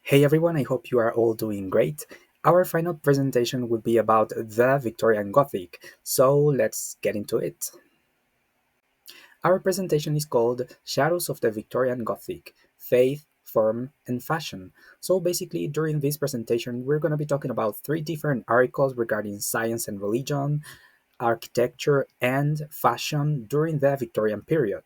Hey everyone, I hope you are all doing great. Our final presentation will be about the Victorian Gothic, so let's get into it. Our presentation is called Shadows of the Victorian Gothic Faith, Form, and Fashion. So basically, during this presentation, we're going to be talking about three different articles regarding science and religion, architecture, and fashion during the Victorian period.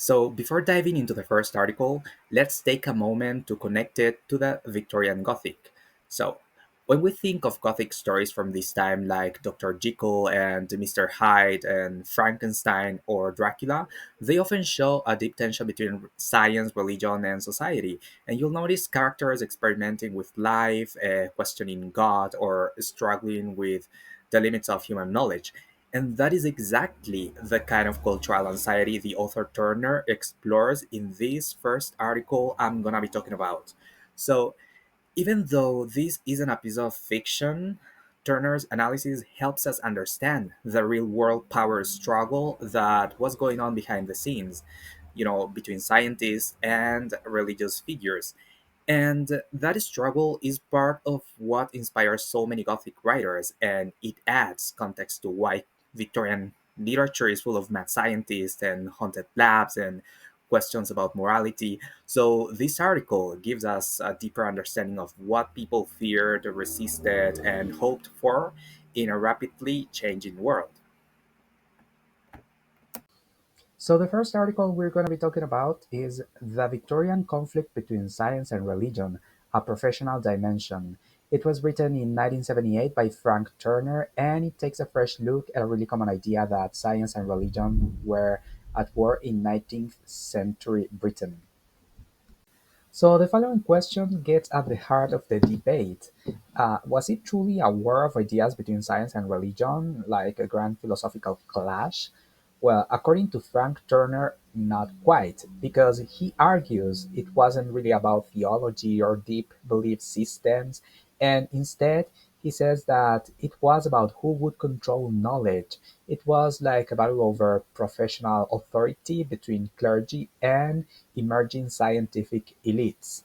So, before diving into the first article, let's take a moment to connect it to the Victorian Gothic. So, when we think of Gothic stories from this time, like Dr. Jekyll and Mr. Hyde and Frankenstein or Dracula, they often show a deep tension between science, religion, and society. And you'll notice characters experimenting with life, questioning God, or struggling with the limits of human knowledge. And that is exactly the kind of cultural anxiety the author Turner explores in this first article I'm gonna be talking about. So, even though this isn't a piece of fiction, Turner's analysis helps us understand the real world power struggle that was going on behind the scenes, between scientists and religious figures. And that struggle is part of what inspires so many Gothic writers, and it adds context to why Victorian literature is full of mad scientists and haunted labs and questions about morality. So, this article gives us a deeper understanding of what people feared, resisted, and hoped for in a rapidly changing world. So, the first article we're going to be talking about is The Victorian Conflict Between Science and Religion, a Professional Dimension. It was written in 1978 by Frank Turner, and it takes a fresh look at a really common idea that science and religion were at war in 19th century Britain. So the following question gets at the heart of the debate. Was it truly a war of ideas between science and religion, like a grand philosophical clash? Well, according to Frank Turner, not quite, because he argues it wasn't really about theology or deep belief systems, and instead he says that it was about who would control knowledge. It was like a battle over professional authority between clergy and emerging scientific elites.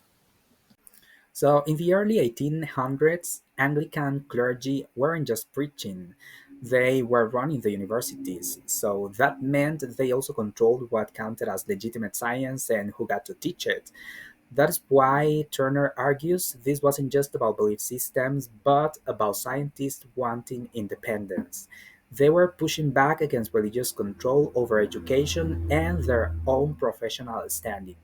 So, in the early 1800s, Anglican clergy weren't just preaching, they were running the universities. So, that meant they also controlled what counted as legitimate science and who got to teach it. That's why Turner argues this wasn't just about belief systems, but about scientists wanting independence. They were pushing back against religious control over education and their own professional standing.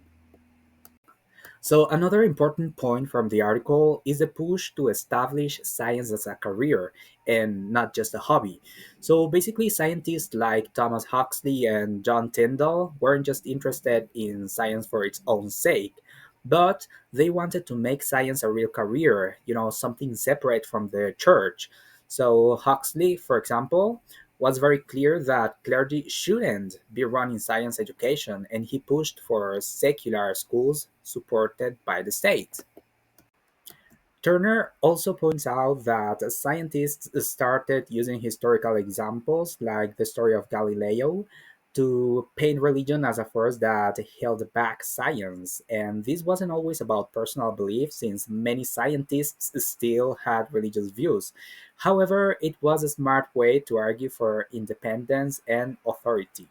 So, another important point from the article is the push to establish science as a career and not just a hobby. So, basically, scientists like Thomas Huxley and John Tyndall weren't just interested in science for its own sake, but they wanted to make science a real career, something separate from the church. So, Huxley, for example, was very clear that clergy shouldn't be running science education, and he pushed for secular schools supported by the state. Turner also points out that scientists started using historical examples like the story of Galileo to paint religion as a force that held back science. And this wasn't always about personal belief, since many scientists still had religious views. However, it was a smart way to argue for independence and authority.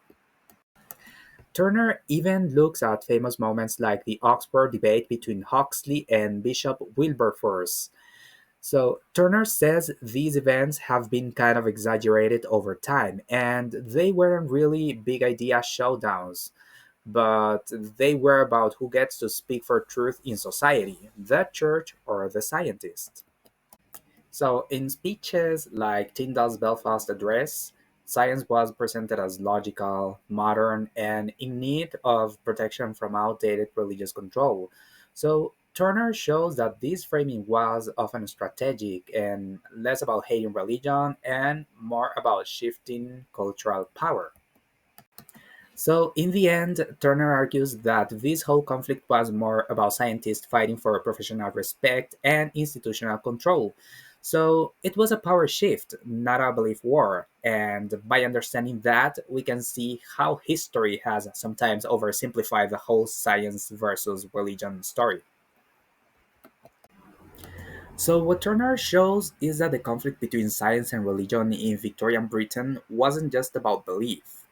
Turner even looks at famous moments like the Oxford debate between Huxley and Bishop Wilberforce. So Turner says these events have been kind of exaggerated over time, and they weren't really big idea showdowns, but they were about who gets to speak for truth in society, the church or the scientist. So, in speeches like Tyndall's Belfast Address, science was presented as logical, modern, and in need of protection from outdated religious control. So, Turner shows that this framing was often strategic and less about hating religion and more about shifting cultural power. So, in the end, Turner argues that this whole conflict was more about scientists fighting for professional respect and institutional control. So, it was a power shift, not a belief war. And by understanding that, we can see how history has sometimes oversimplified the whole science versus religion story. So, what Turner shows is that the conflict between science and religion in Victorian Britain wasn't just about belief.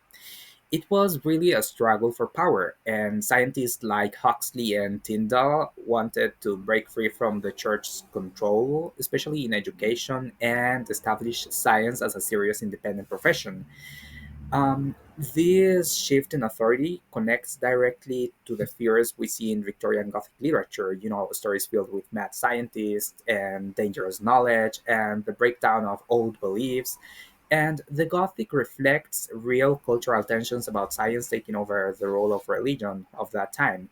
It was really a struggle for power, and scientists like Huxley and Tyndall wanted to break free from the church's control, especially in education, and establish science as a serious independent profession. This shift in authority connects directly to the fears we see in Victorian Gothic literature, stories filled with mad scientists and dangerous knowledge and the breakdown of old beliefs. And the Gothic reflects real cultural tensions about science taking over the role of religion of that time.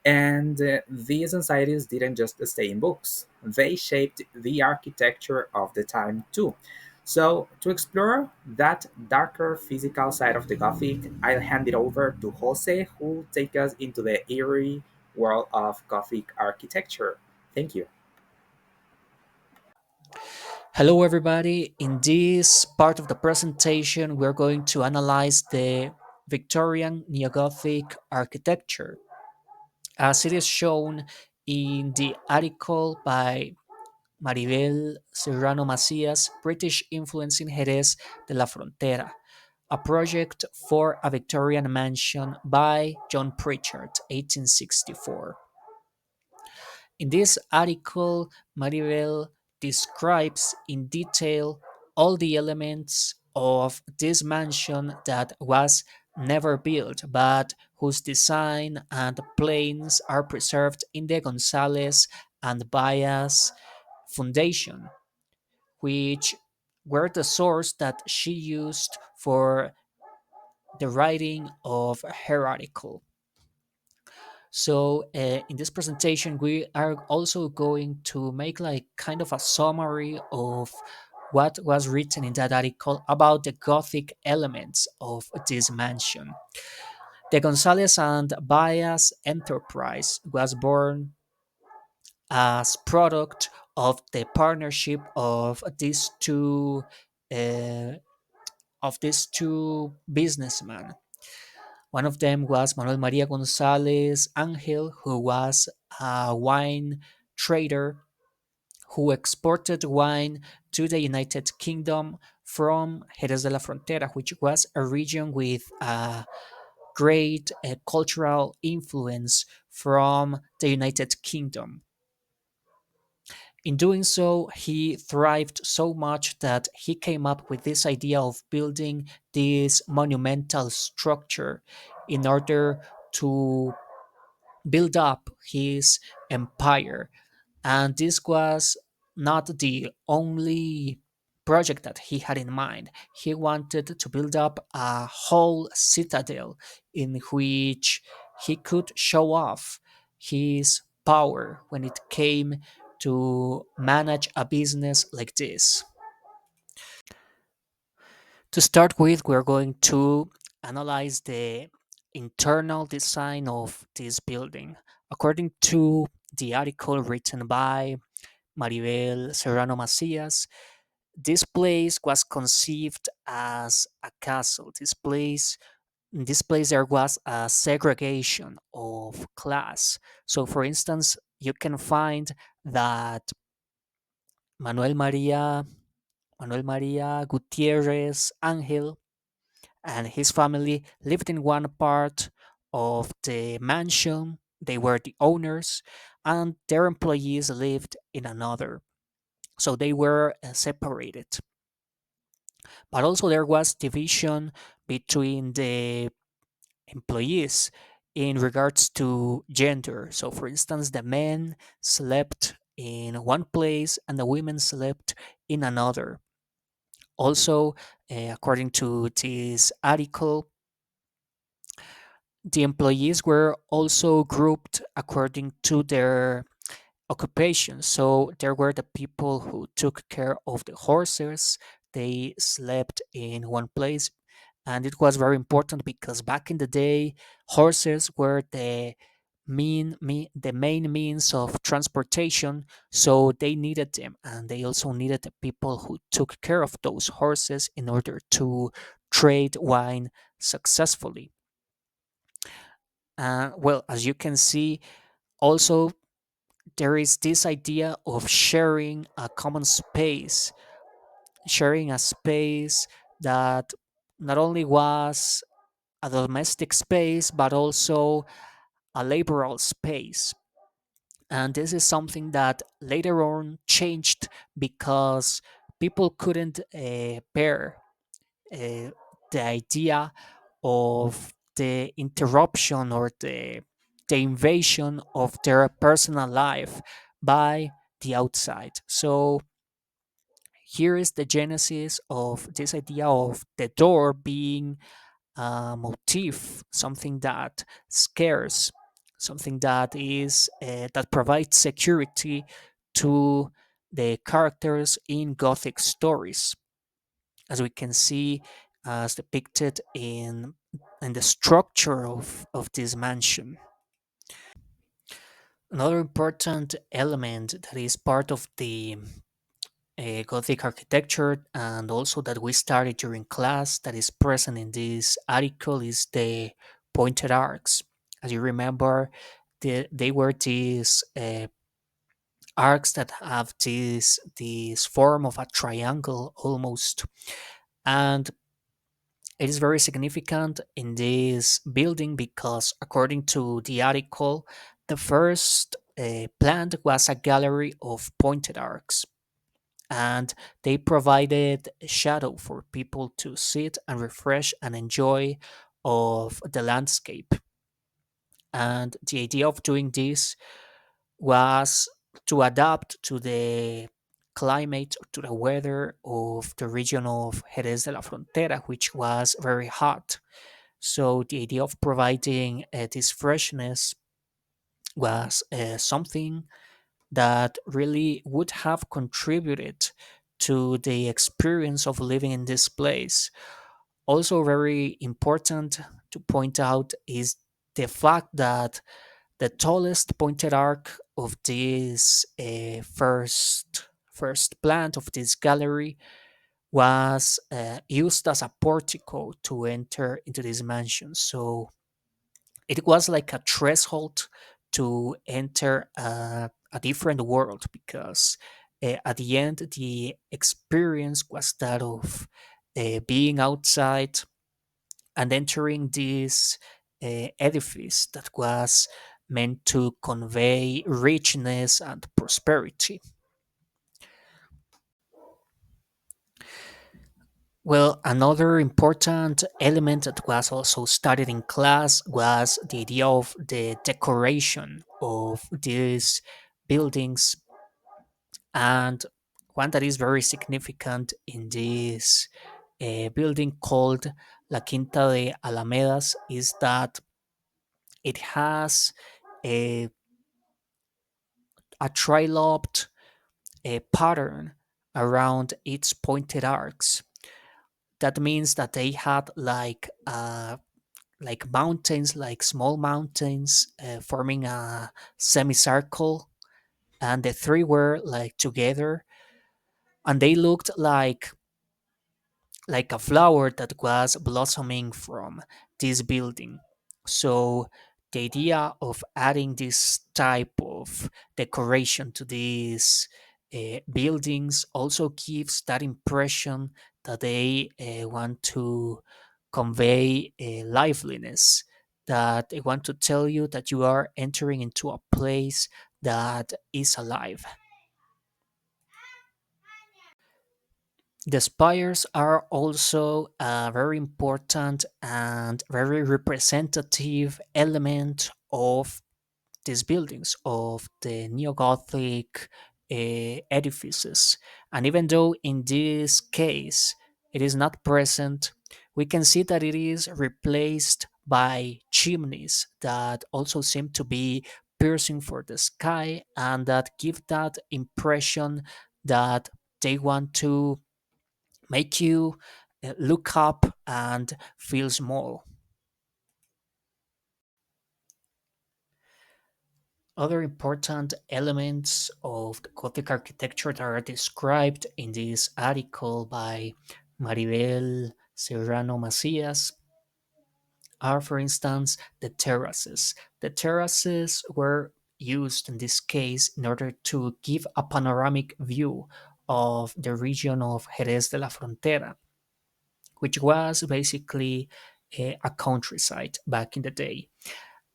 And these anxieties didn't just stay in books, they shaped the architecture of the time too. So, to explore that darker physical side of the Gothic, I'll hand it over to Jose, who will take us into the eerie world of Gothic architecture. Thank you. Hello, everybody. In this part of the presentation, we're going to analyze the Victorian Neo-Gothic architecture, as it is shown in the article by Maribel Serrano Macias, British Influence in Jerez de la Frontera, a project for a Victorian mansion by John Pritchard, 1864. In this article, Maribel describes in detail all the elements of this mansion that was never built, but whose design and plans are preserved in the Gonzales and Baez Foundation, which were the source that she used for the writing of her article. So, in this presentation, we are also going to make like kind of a summary of what was written in that article about the Gothic elements of this mansion. The Gonzales and Baez enterprise was born as product of the partnership uh, of these two businessmen. One of them was Manuel Maria González Angel, who was a wine trader who exported wine to the United Kingdom from Jerez de la Frontera, which was a region with a great cultural influence from the United Kingdom. In doing so, he thrived so much that he came up with this idea of building this monumental structure in order to build up his empire. And this was not the only project that he had in mind. He wanted to build up a whole citadel in which he could show off his power when it came to manage a business like this. To start with, we're going to analyze the internal design of this building. According to the article written by Maribel Serrano Macias, this place was conceived as a castle. In this place there was a segregation of class. So, for instance, you can find that Manuel Maria Manuel Maria Gutierrez Angel and his family lived in one part of the mansion. They were the owners, and their employees lived in another. So they were separated. But also, there was division between the employees in regards to gender. So, for instance, the men slept in one place and the women slept in another. Also, according to this article, the employees were also grouped according to their occupation. So there were the people who took care of the horses, they slept in one place. And it was very important because back in the day, horses were the main means of transportation, so they needed them, and they also needed the people who took care of those horses in order to trade wine successfully. Well, as you can see, also there is this idea of sharing a common space, sharing a space that not only was a domestic space but also a laboral space. And this is something that later on changed because people couldn't bear uh, the idea of the interruption or the invasion of their personal life by the outside. So here is the genesis of this idea of the door being a motif, something that scares, something that is that provides security to the characters in Gothic stories, as we can see as depicted in the structure of this mansion. Another important element that is part of the Gothic architecture and also that we studied during class that is present in this article is the pointed arcs. As you remember, they were these arcs that have this form of a triangle almost, and it is very significant in this building because, according to the article, the first plant was a gallery of pointed arcs, and they provided shadow for people to sit and refresh and enjoy of the landscape. And the idea of doing this was to adapt to the climate, to the weather of the region of Jerez de la Frontera, which was very hot. So the idea of providing this freshness was something that really would have contributed to the experience of living in this place. Also, very important to point out is the fact that the tallest pointed arc of this first plant of this gallery was used as a portico to enter into this mansion. So it was like a threshold to enter a different world because at the end the experience was that of being outside and entering this edifice that was meant to convey richness and prosperity. Well, another important element that was also studied in class was the idea of the decoration of these buildings, and one that is very significant in this building called La Quinta de Alamedas is that it has a, a trilobed pattern around its pointed arcs. That means that they had like mountains, like small mountains, forming a semicircle, and the three were like together, and they looked like a flower that was blossoming from this building. So the idea of adding this type of decoration to these buildings also gives that impression that they want to convey liveliness, that they want to tell you that you are entering into a place that is alive. The spires are also a very important and very representative element of these buildings, of the neo Gothic edifices. And even though in this case it is not present, we can see that it is replaced by chimneys that also seem to be piercing for the sky and that give that impression that they want to make you look up and feel small. Other important elements of the Gothic architecture that are described in this article by Maribel Serrano Macias are, for instance, the terraces. The terraces were used in this case in order to give a panoramic view of the region of Jerez de la Frontera, which was basically a countryside back in the day,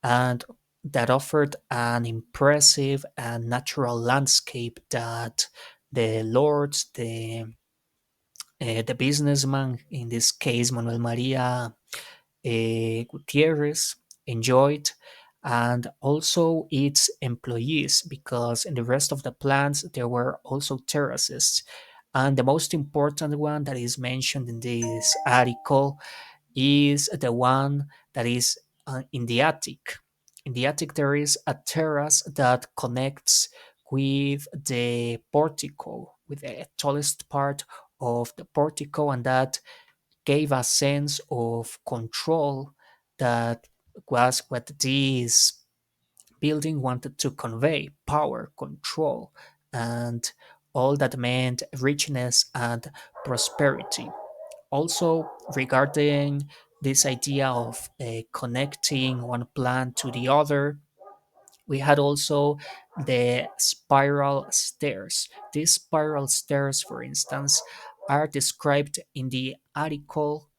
and that offered an impressive and natural landscape that the lords, the businessman, in this case Manuel Maria Gutierrez, enjoyed, and also its employees, because in the rest of the plants there were also terraces. And the most important one that is mentioned in this article is the one that is in the attic. In the attic, there is a terrace that connects with the portico, with the tallest part of the portico, and that gave a sense of control that was what this building wanted to convey: power, control, and all that meant richness and prosperity. Also, regarding this idea of connecting one plant to the other, we had also the spiral stairs. These spiral stairs, for instance, are described in the article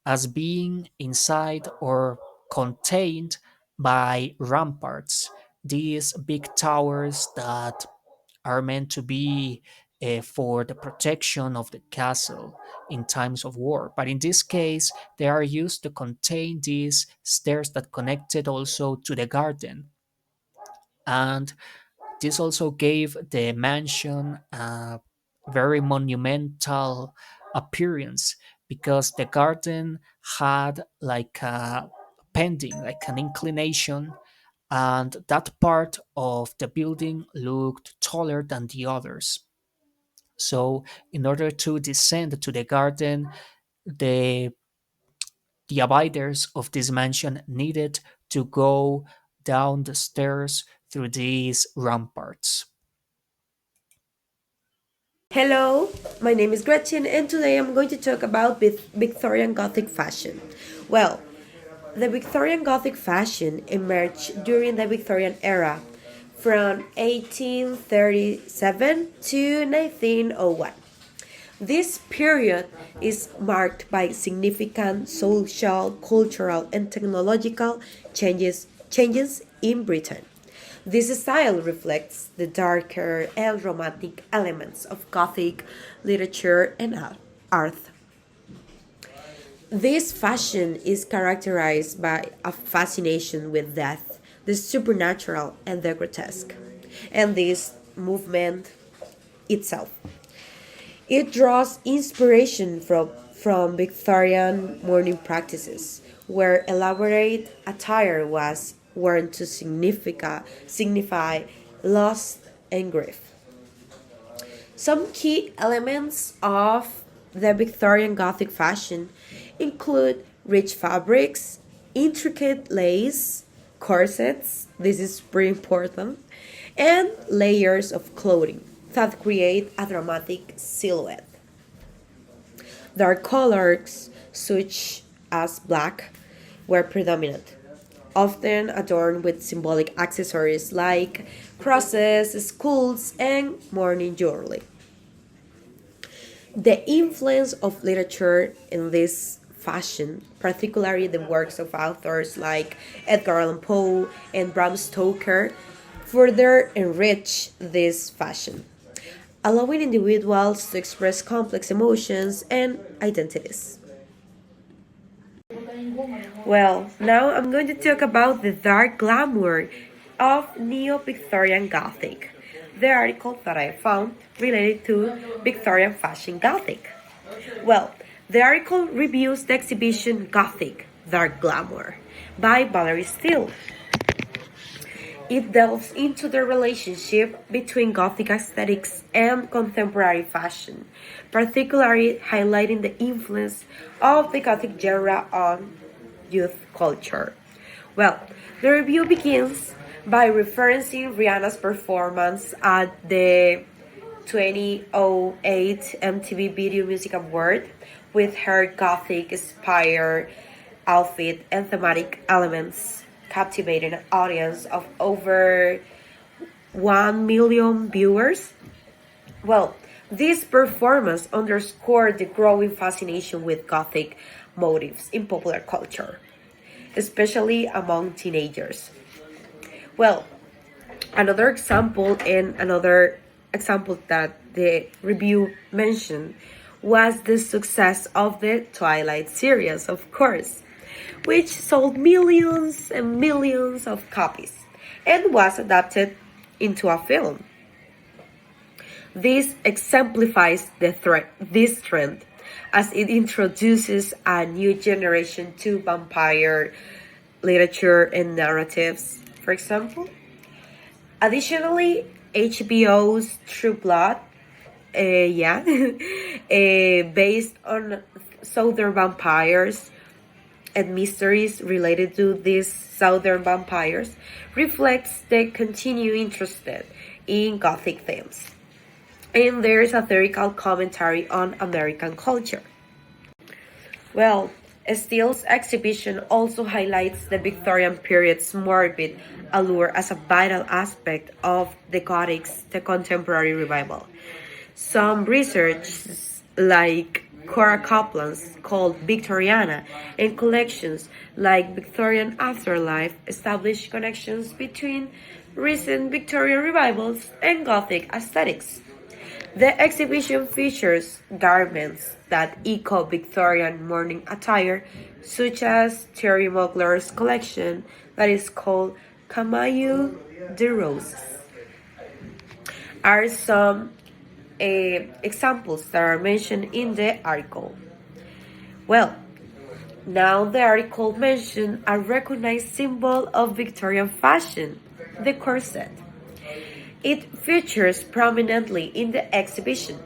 as being inside or contained by ramparts, these big towers that are meant to be for the protection of the castle in times of war. But in this case, they are used to contain these stairs that connected also to the garden. And this also gave the mansion a very monumental appearance, because the garden had like a pending, like an inclination, and that part of the building looked taller than the others. So, in order to descend to the garden, the the abiders of this mansion needed to go down the stairs through these ramparts. Hello, my name is Gretchen, and today I'm going to talk about Victorian Gothic fashion. Well, the Victorian Gothic fashion emerged during the Victorian era from 1837 to 1901. This period is marked by significant social, cultural, and technological changes in Britain. This style reflects the darker and romantic elements of Gothic literature and art. This fashion is characterized by a fascination with death, the supernatural, and the grotesque, and this movement itself. It draws inspiration from Victorian mourning practices, where elaborate attire was worn to signify loss and grief. Some key elements of the Victorian Gothic fashion include rich fabrics, intricate lace, corsets, this is pretty important, and layers of clothing that create a dramatic silhouette. Dark colors, such as black, were predominant, often adorned with symbolic accessories like crosses, skulls, and mourning jewelry. The influence of literature in this fashion, particularly the works of authors like Edgar Allan Poe and Bram Stoker, further enrich this fashion, allowing individuals to express complex emotions and identities. Well, now I'm going to talk about the dark glamour of Neo Victorian Gothic, the article that I found related to Victorian fashion Gothic. Well, the article reviews the exhibition Gothic Dark Glamour by Valerie Steele. It delves into the relationship between Gothic aesthetics and contemporary fashion, particularly highlighting the influence of the Gothic genre on youth culture. Well, the review begins by referencing Rihanna's performance at the 2008 MTV Video Music Award with her Gothic inspired outfit and thematic elements, captivating an audience of over 1 million viewers. Well, this performance underscored the growing fascination with Gothic motifs in popular culture, especially among teenagers. Well, another example that the review mentioned was the success of the Twilight series, of course, which sold millions and millions of copies and was adapted into a film. This exemplifies this trend as it introduces a new generation to vampire literature and narratives, for example. Additionally, HBO's True Blood, based on southern vampires and mysteries related to these southern vampires, reflects the continued interest in Gothic themes. And there is a theoretical commentary on American culture. Well, Steele's exhibition also highlights the Victorian period's morbid allure as a vital aspect of the Gothic's the contemporary revival. Some research, like Cora Copland's called Victoriana, and collections like Victorian Afterlife establish connections between recent Victorian revivals and Gothic aesthetics. The exhibition features garments that echo Victorian morning attire, such as Terry Mugler's collection that is called Camailleux de Roses. Are some examples that are mentioned in the article. Well, now the article mentioned a recognized symbol of Victorian fashion, the corset. It features prominently in the exhibition.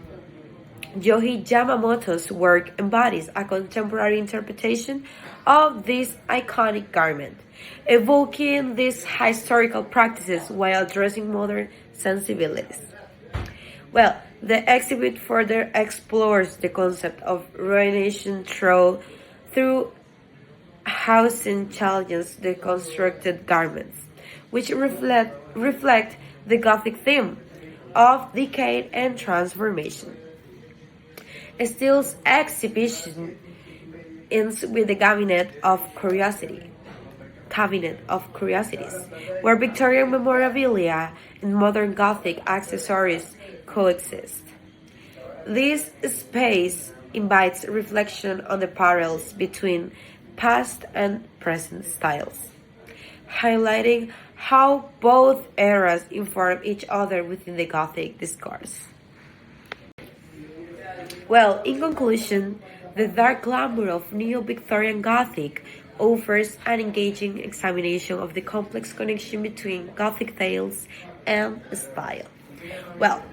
Yohei Yamamoto's work embodies a contemporary interpretation of this iconic garment, evoking these historical practices while addressing modern sensibilities. Well, the exhibit further explores the concept of ruination through housing challenges deconstructed garments, which reflect the Gothic theme of decay and transformation. Steele's exhibition ends with the Cabinet of Curiosities, where Victorian memorabilia and modern Gothic accessories coexist. This space invites reflection on the parallels between past and present styles, highlighting how both eras inform each other within the Gothic discourse. Well, in conclusion, the dark glamour of Neo-Victorian Gothic offers an engaging examination of the complex connection between Gothic tales and style. Well,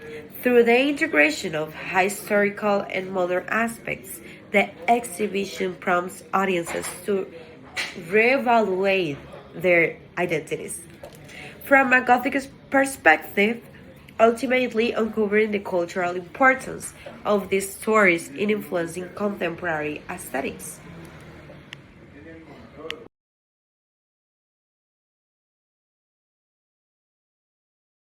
through the integration of historical and modern aspects, the exhibition prompts audiences to reevaluate their identities. From a Gothic perspective, ultimately uncovering the cultural importance of these stories in influencing contemporary aesthetics.